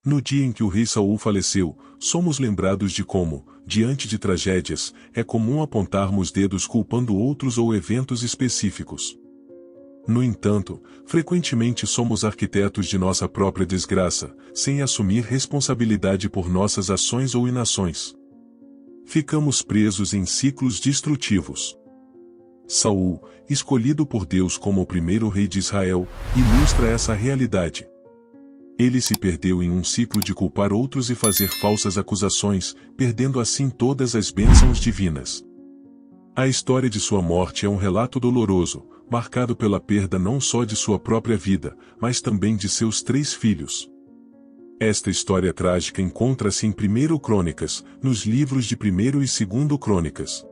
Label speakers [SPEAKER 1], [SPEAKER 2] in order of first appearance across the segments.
[SPEAKER 1] No dia em que o rei Saul faleceu, somos lembrados de como, diante de tragédias, é comum apontarmos dedos culpando outros ou eventos específicos. No entanto, frequentemente somos arquitetos de nossa própria desgraça, sem assumir responsabilidade por nossas ações ou inações. Ficamos presos em ciclos destrutivos. Saul, escolhido por Deus como o primeiro rei de Israel, ilustra essa realidade. Ele se perdeu em um ciclo de culpar outros e fazer falsas acusações, perdendo assim todas as bênçãos divinas. A história de sua morte é um relato doloroso, marcado pela perda não só de sua própria vida, mas também de seus 3 filhos. Esta história trágica encontra-se em 1 Crônicas, nos livros de 1 e 2 Crônicas.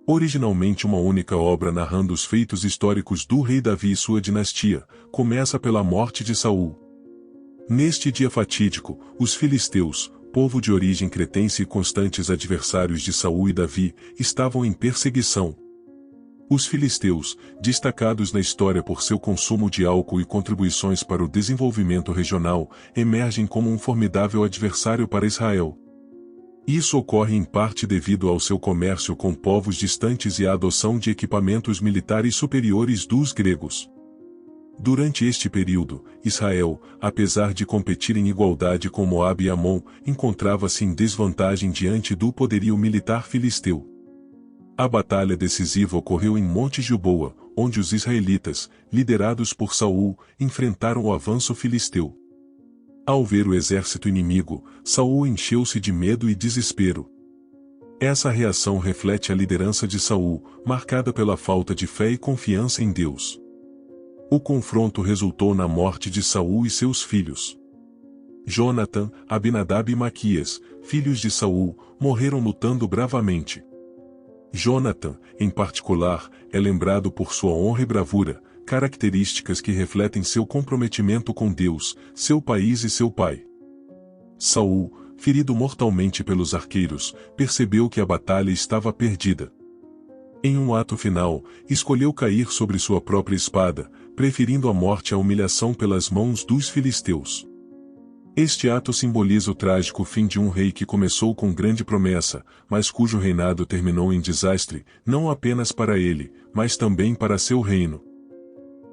[SPEAKER 1] Originalmente uma única obra narrando os feitos históricos do rei Davi e sua dinastia, começa pela morte de Saul. Neste dia fatídico, os filisteus, povo de origem cretense e constantes adversários de Saul e Davi, estavam em perseguição. Os filisteus, destacados na história por seu consumo de álcool e contribuições para o desenvolvimento regional, emergem como um formidável adversário para Israel. Isso ocorre em parte devido ao seu comércio com povos distantes e à adoção de equipamentos militares superiores dos gregos. Durante este período, Israel, apesar de competir em igualdade com Moabe e Amon, encontrava-se em desvantagem diante do poderio militar filisteu. A batalha decisiva ocorreu em Monte Gilboa, onde os israelitas, liderados por Saul, enfrentaram o avanço filisteu. Ao ver o exército inimigo, Saul encheu-se de medo e desespero. Essa reação reflete a liderança de Saul, marcada pela falta de fé e confiança em Deus. O confronto resultou na morte de Saul e seus filhos. Jonatan, Abinadab e Maquias, filhos de Saul, morreram lutando bravamente. Jonatan, em particular, é lembrado por sua honra e bravura, características que refletem seu comprometimento com Deus, seu país e seu pai. Saul, ferido mortalmente pelos arqueiros, percebeu que a batalha estava perdida. Em um ato final, escolheu cair sobre sua própria espada, preferindo a morte à humilhação pelas mãos dos filisteus. Este ato simboliza o trágico fim de um rei que começou com grande promessa, mas cujo reinado terminou em desastre, não apenas para ele, mas também para seu reino.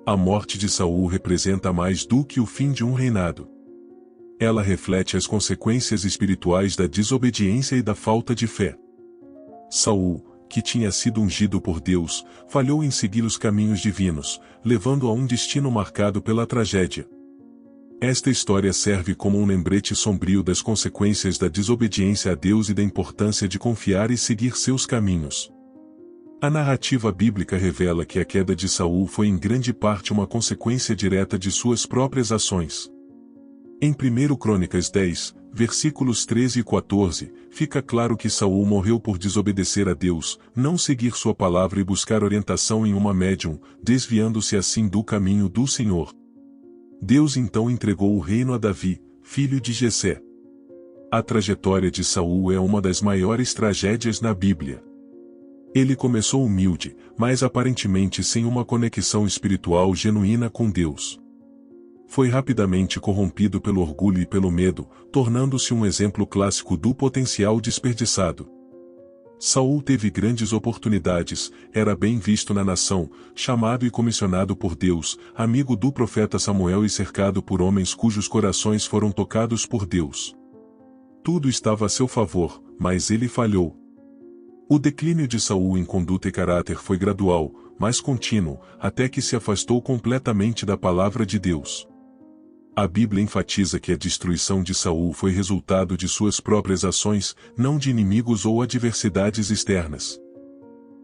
[SPEAKER 1] A morte de Saul representa mais do que o fim de um reinado. Ela reflete as consequências espirituais da desobediência e da falta de fé. Saul, que tinha sido ungido por Deus, falhou em seguir os caminhos divinos, levando a um destino marcado pela tragédia. Esta história serve como um lembrete sombrio das consequências da desobediência a Deus e da importância de confiar e seguir seus caminhos. A narrativa bíblica revela que a queda de Saul foi em grande parte uma consequência direta de suas próprias ações. Em 1 Crônicas 10, versículos 13 e 14, fica claro que Saul morreu por desobedecer a Deus, não seguir sua palavra e buscar orientação em uma médium, desviando-se assim do caminho do Senhor. Deus então entregou o reino a Davi, filho de Jessé. A trajetória de Saul é uma das maiores tragédias na Bíblia. Ele começou humilde, mas aparentemente sem uma conexão espiritual genuína com Deus. Foi rapidamente corrompido pelo orgulho e pelo medo, tornando-se um exemplo clássico do potencial desperdiçado. Saul teve grandes oportunidades, era bem visto na nação, chamado e comissionado por Deus, amigo do profeta Samuel e cercado por homens cujos corações foram tocados por Deus. Tudo estava a seu favor, mas ele falhou. O declínio de Saul em conduta e caráter foi gradual, mas contínuo, até que se afastou completamente da palavra de Deus. A Bíblia enfatiza que a destruição de Saul foi resultado de suas próprias ações, não de inimigos ou adversidades externas.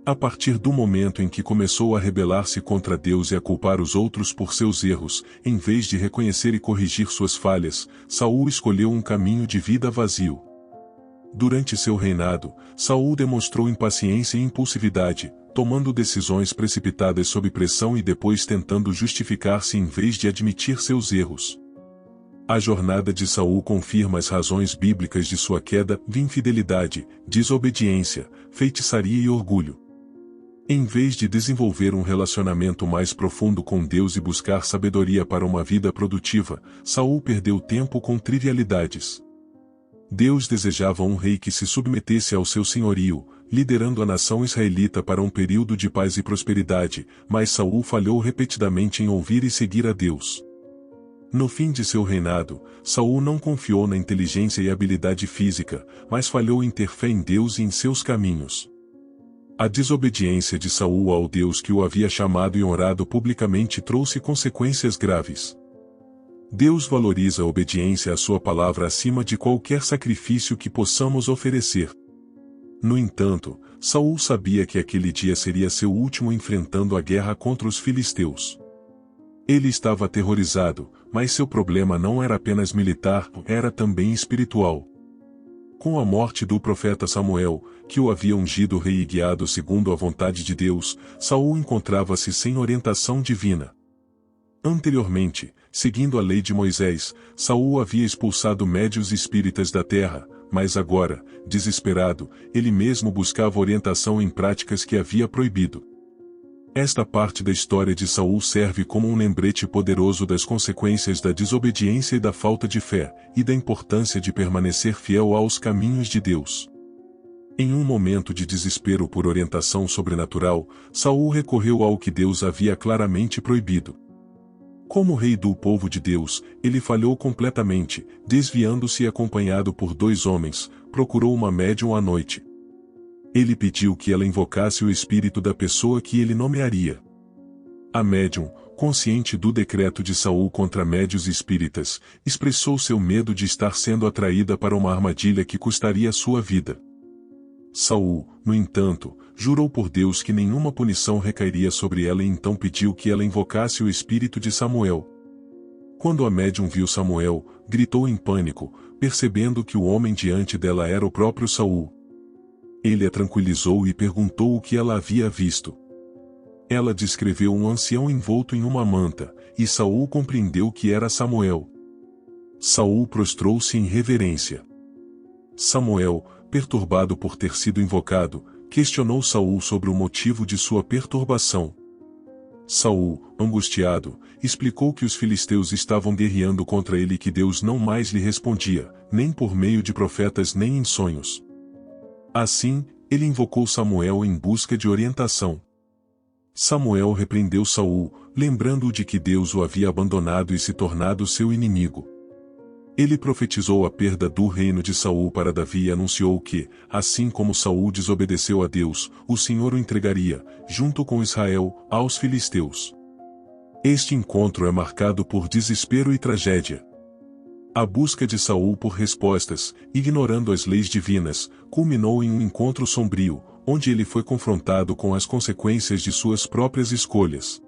[SPEAKER 1] A partir do momento em que começou a rebelar-se contra Deus e a culpar os outros por seus erros, em vez de reconhecer e corrigir suas falhas, Saul escolheu um caminho de vida vazio. Durante seu reinado, Saul demonstrou impaciência e impulsividade, tomando decisões precipitadas sob pressão e depois tentando justificar-se em vez de admitir seus erros. A jornada de Saul confirma as razões bíblicas de sua queda: infidelidade, desobediência, feitiçaria e orgulho. Em vez de desenvolver um relacionamento mais profundo com Deus e buscar sabedoria para uma vida produtiva, Saul perdeu tempo com trivialidades. Deus desejava um rei que se submetesse ao seu senhorio, liderando a nação israelita para um período de paz e prosperidade, mas Saul falhou repetidamente em ouvir e seguir a Deus. No fim de seu reinado, Saul não confiou na inteligência e habilidade física, mas falhou em ter fé em Deus e em seus caminhos. A desobediência de Saul ao Deus que o havia chamado e honrado publicamente trouxe consequências graves. Deus valoriza a obediência à sua palavra acima de qualquer sacrifício que possamos oferecer. No entanto, Saul sabia que aquele dia seria seu último enfrentando a guerra contra os filisteus. Ele estava aterrorizado, mas seu problema não era apenas militar, era também espiritual. Com a morte do profeta Samuel, que o havia ungido rei e guiado segundo a vontade de Deus, Saul encontrava-se sem orientação divina. Anteriormente, seguindo a lei de Moisés, Saul havia expulsado médios espíritas da terra, mas agora, desesperado, ele mesmo buscava orientação em práticas que havia proibido. Esta parte da história de Saul serve como um lembrete poderoso das consequências da desobediência e da falta de fé, e da importância de permanecer fiel aos caminhos de Deus. Em um momento de desespero por orientação sobrenatural, Saul recorreu ao que Deus havia claramente proibido. Como rei do povo de Deus, ele falhou completamente, desviando-se e acompanhado por 2 homens, procurou uma médium à noite. Ele pediu que ela invocasse o espírito da pessoa que ele nomearia. A médium, consciente do decreto de Saul contra médios espíritas, expressou seu medo de estar sendo atraída para uma armadilha que custaria sua vida. Saul, no entanto, jurou por Deus que nenhuma punição recairia sobre ela e então pediu que ela invocasse o espírito de Samuel. Quando a médium viu Samuel, gritou em pânico, percebendo que o homem diante dela era o próprio Saul. Ele a tranquilizou e perguntou o que ela havia visto. Ela descreveu um ancião envolto em uma manta, e Saul compreendeu que era Samuel. Saul prostrou-se em reverência. Samuel, perturbado por ter sido invocado, questionou Saul sobre o motivo de sua perturbação. Saul, angustiado, explicou que os filisteus estavam guerreando contra ele e que Deus não mais lhe respondia, nem por meio de profetas nem em sonhos. Assim, ele invocou Samuel em busca de orientação. Samuel repreendeu Saul, lembrando-o de que Deus o havia abandonado e se tornado seu inimigo. Ele profetizou a perda do reino de Saul para Davi e anunciou que, assim como Saul desobedeceu a Deus, o Senhor o entregaria, junto com Israel, aos filisteus. Este encontro é marcado por desespero e tragédia. A busca de Saul por respostas, ignorando as leis divinas, culminou em um encontro sombrio, onde ele foi confrontado com as consequências de suas próprias escolhas.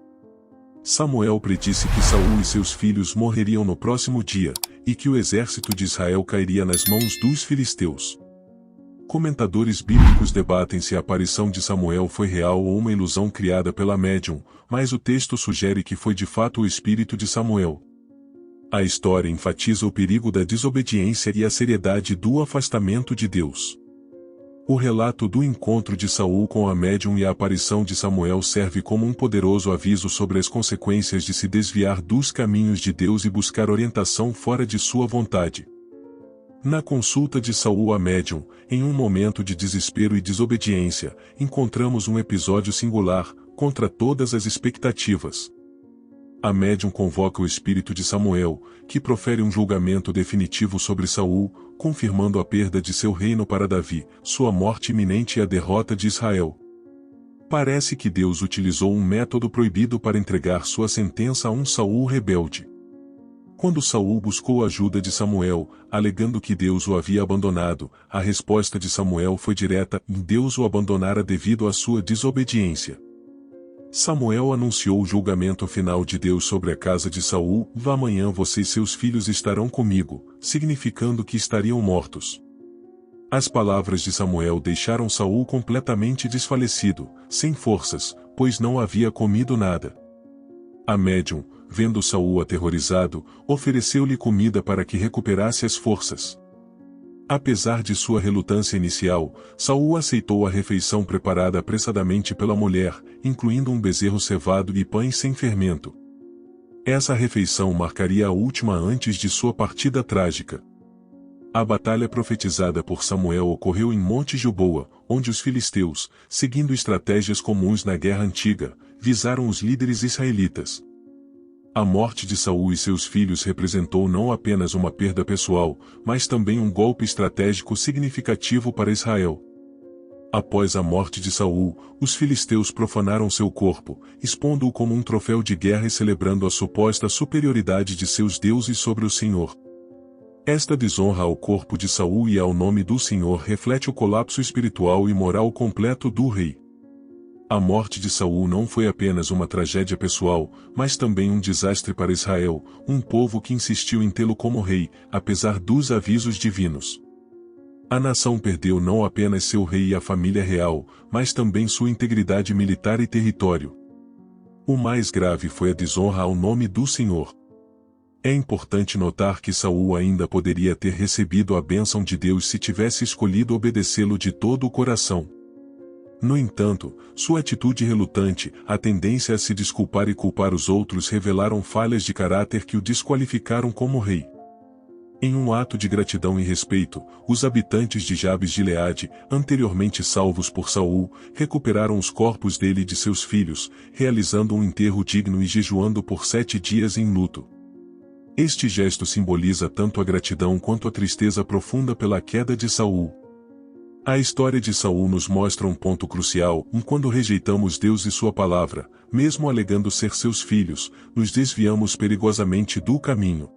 [SPEAKER 1] Samuel predisse que Saul e seus filhos morreriam no próximo dia, e que o exército de Israel cairia nas mãos dos filisteus. Comentadores bíblicos debatem se a aparição de Samuel foi real ou uma ilusão criada pela médium, mas o texto sugere que foi de fato o espírito de Samuel. A história enfatiza o perigo da desobediência e a seriedade do afastamento de Deus. O relato do encontro de Saul com a médium e a aparição de Samuel serve como um poderoso aviso sobre as consequências de se desviar dos caminhos de Deus e buscar orientação fora de sua vontade. Na consulta de Saul à médium, em um momento de desespero e desobediência, encontramos um episódio singular, contra todas as expectativas. A médium convoca o espírito de Samuel, que profere um julgamento definitivo sobre Saul, confirmando a perda de seu reino para Davi, sua morte iminente e a derrota de Israel. Parece que Deus utilizou um método proibido para entregar sua sentença a um Saul rebelde. Quando Saul buscou a ajuda de Samuel, alegando que Deus o havia abandonado, a resposta de Samuel foi direta: Deus o abandonara devido à sua desobediência. Samuel anunciou o julgamento final de Deus sobre a casa de Saul: amanhã você e seus filhos estarão comigo, significando que estariam mortos. As palavras de Samuel deixaram Saul completamente desfalecido, sem forças, pois não havia comido nada. A médium, vendo Saul aterrorizado, ofereceu-lhe comida para que recuperasse as forças. Apesar de sua relutância inicial, Saul aceitou a refeição preparada apressadamente pela mulher, incluindo um bezerro cevado e pães sem fermento. Essa refeição marcaria a última antes de sua partida trágica. A batalha profetizada por Samuel ocorreu em Monte Gilboa, onde os filisteus, seguindo estratégias comuns na guerra antiga, visaram os líderes israelitas. A morte de Saul e seus filhos representou não apenas uma perda pessoal, mas também um golpe estratégico significativo para Israel. Após a morte de Saul, os filisteus profanaram seu corpo, expondo-o como um troféu de guerra e celebrando a suposta superioridade de seus deuses sobre o Senhor. Esta desonra ao corpo de Saul e ao nome do Senhor reflete o colapso espiritual e moral completo do rei. A morte de Saul não foi apenas uma tragédia pessoal, mas também um desastre para Israel, um povo que insistiu em tê-lo como rei, apesar dos avisos divinos. A nação perdeu não apenas seu rei e a família real, mas também sua integridade militar e território. O mais grave foi a desonra ao nome do Senhor. É importante notar que Saul ainda poderia ter recebido a bênção de Deus se tivesse escolhido obedecê-lo de todo o coração. No entanto, sua atitude relutante, a tendência a se desculpar e culpar os outros revelaram falhas de caráter que o desqualificaram como rei. Em um ato de gratidão e respeito, os habitantes de Jabes de Gileade, anteriormente salvos por Saul, recuperaram os corpos dele e de seus filhos, realizando um enterro digno e jejuando por 7 dias em luto. Este gesto simboliza tanto a gratidão quanto a tristeza profunda pela queda de Saul. A história de Saul nos mostra um ponto crucial: quando rejeitamos Deus e sua palavra, mesmo alegando ser seus filhos, nos desviamos perigosamente do caminho.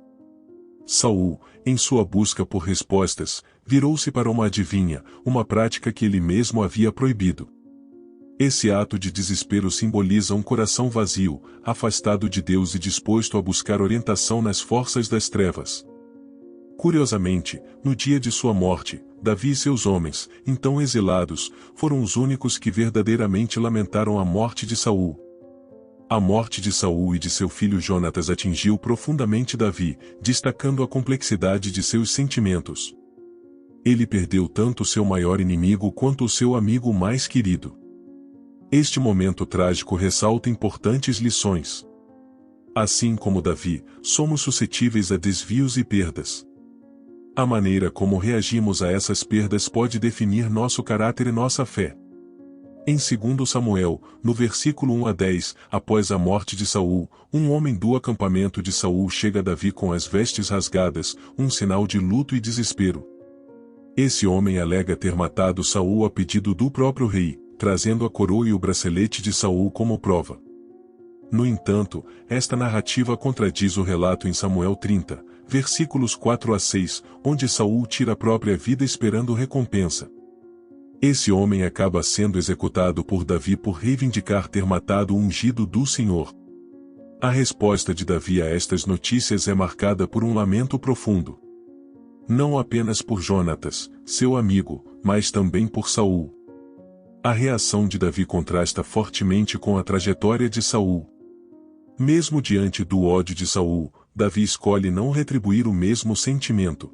[SPEAKER 1] Saul, em sua busca por respostas, virou-se para uma adivinha, uma prática que ele mesmo havia proibido. Esse ato de desespero simboliza um coração vazio, afastado de Deus e disposto a buscar orientação nas forças das trevas. Curiosamente, no dia de sua morte, Davi e seus homens, então exilados, foram os únicos que verdadeiramente lamentaram a morte de Saul. A morte de Saul e de seu filho Jonatas atingiu profundamente Davi, destacando a complexidade de seus sentimentos. Ele perdeu tanto seu maior inimigo quanto o seu amigo mais querido. Este momento trágico ressalta importantes lições. Assim como Davi, somos suscetíveis a desvios e perdas. A maneira como reagimos a essas perdas pode definir nosso caráter e nossa fé. Em 2 Samuel, no versículo 1 a 10, após a morte de Saul, um homem do acampamento de Saul chega a Davi com as vestes rasgadas, um sinal de luto e desespero. Esse homem alega ter matado Saul a pedido do próprio rei, trazendo a coroa e o bracelete de Saul como prova. No entanto, esta narrativa contradiz o relato em Samuel 30, versículos 4 a 6, onde Saul tira a própria vida esperando recompensa. Esse homem acaba sendo executado por Davi por reivindicar ter matado o ungido do Senhor. A resposta de Davi a estas notícias é marcada por um lamento profundo. Não apenas por Jonatas, seu amigo, mas também por Saul. A reação de Davi contrasta fortemente com a trajetória de Saul. Mesmo diante do ódio de Saul, Davi escolhe não retribuir o mesmo sentimento.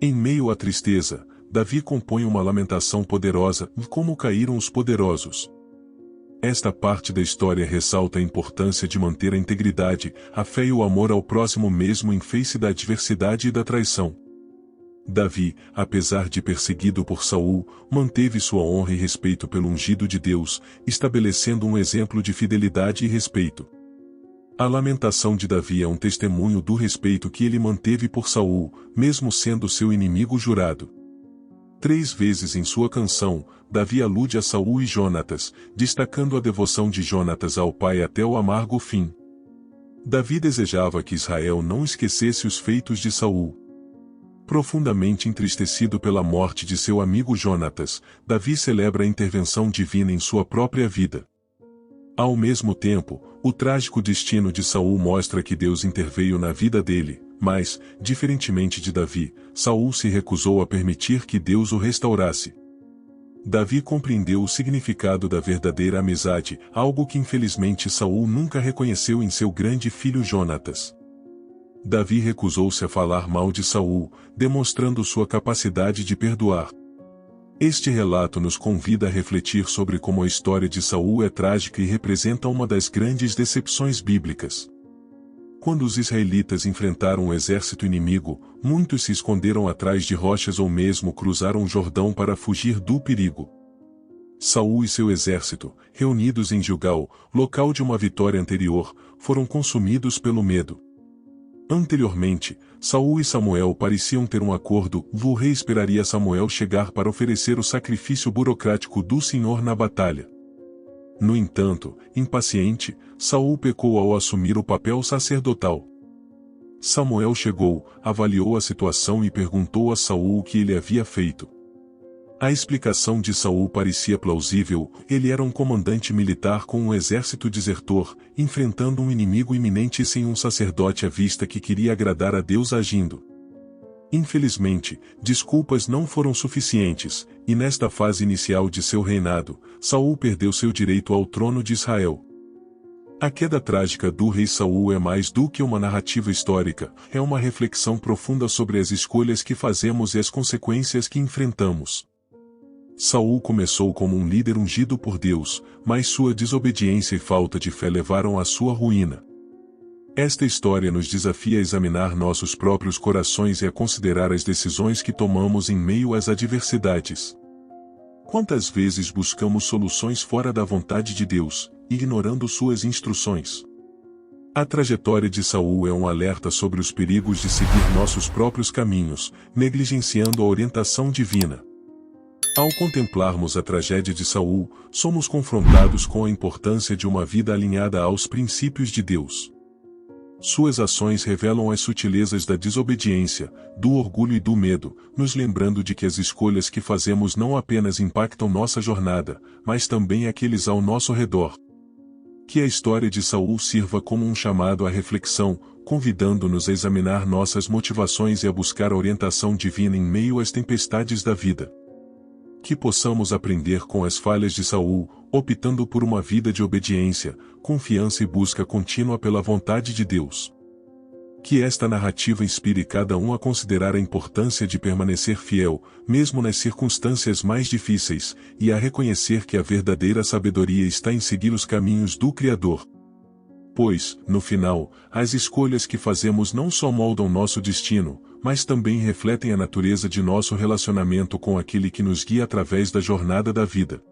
[SPEAKER 1] Em meio à tristeza, Davi compõe uma lamentação poderosa, como caíram os poderosos. Esta parte da história ressalta a importância de manter a integridade, a fé e o amor ao próximo mesmo em face da adversidade e da traição. Davi, apesar de perseguido por Saul, manteve sua honra e respeito pelo ungido de Deus, estabelecendo um exemplo de fidelidade e respeito. A lamentação de Davi é um testemunho do respeito que ele manteve por Saul, mesmo sendo seu inimigo jurado. 3 vezes em sua canção, Davi alude a Saul e Jonatas, destacando a devoção de Jonatas ao pai até o amargo fim. Davi desejava que Israel não esquecesse os feitos de Saul. Profundamente entristecido pela morte de seu amigo Jonatas, Davi celebra a intervenção divina em sua própria vida. Ao mesmo tempo, o trágico destino de Saul mostra que Deus interveio na vida dele, mas, diferentemente de Davi, Saul se recusou a permitir que Deus o restaurasse. Davi compreendeu o significado da verdadeira amizade, algo que infelizmente Saul nunca reconheceu em seu grande filho Jonatas. Davi recusou-se a falar mal de Saul, demonstrando sua capacidade de perdoar. Este relato nos convida a refletir sobre como a história de Saul é trágica e representa uma das grandes decepções bíblicas. Quando os israelitas enfrentaram um exército inimigo, muitos se esconderam atrás de rochas ou mesmo cruzaram o Jordão para fugir do perigo. Saul e seu exército, reunidos em Gilgal, local de uma vitória anterior, foram consumidos pelo medo. Anteriormente, Saul e Samuel pareciam ter um acordo, o rei esperaria Samuel chegar para oferecer o sacrifício burocrático do Senhor na batalha. No entanto, impaciente, Saul pecou ao assumir o papel sacerdotal. Samuel chegou, avaliou a situação e perguntou a Saul o que ele havia feito. A explicação de Saul parecia plausível, ele era um comandante militar com um exército desertor, enfrentando um inimigo iminente sem um sacerdote à vista que queria agradar a Deus agindo. Infelizmente, desculpas não foram suficientes, e nesta fase inicial de seu reinado, Saul perdeu seu direito ao trono de Israel. A queda trágica do rei Saul é mais do que uma narrativa histórica, é uma reflexão profunda sobre as escolhas que fazemos e as consequências que enfrentamos. Saul começou como um líder ungido por Deus, mas sua desobediência e falta de fé levaram à sua ruína. Esta história nos desafia a examinar nossos próprios corações e a considerar as decisões que tomamos em meio às adversidades. Quantas vezes buscamos soluções fora da vontade de Deus, ignorando suas instruções? A trajetória de Saul é um alerta sobre os perigos de seguir nossos próprios caminhos, negligenciando a orientação divina. Ao contemplarmos a tragédia de Saul, somos confrontados com a importância de uma vida alinhada aos princípios de Deus. Suas ações revelam as sutilezas da desobediência, do orgulho e do medo, nos lembrando de que as escolhas que fazemos não apenas impactam nossa jornada, mas também aqueles ao nosso redor. Que a história de Saul sirva como um chamado à reflexão, convidando-nos a examinar nossas motivações e a buscar a orientação divina em meio às tempestades da vida. Que possamos aprender com as falhas de Saul, optando por uma vida de obediência, confiança e busca contínua pela vontade de Deus. Que esta narrativa inspire cada um a considerar a importância de permanecer fiel, mesmo nas circunstâncias mais difíceis, e a reconhecer que a verdadeira sabedoria está em seguir os caminhos do Criador. Pois, no final, as escolhas que fazemos não só moldam nosso destino, mas também refletem a natureza de nosso relacionamento com aquele que nos guia através da jornada da vida.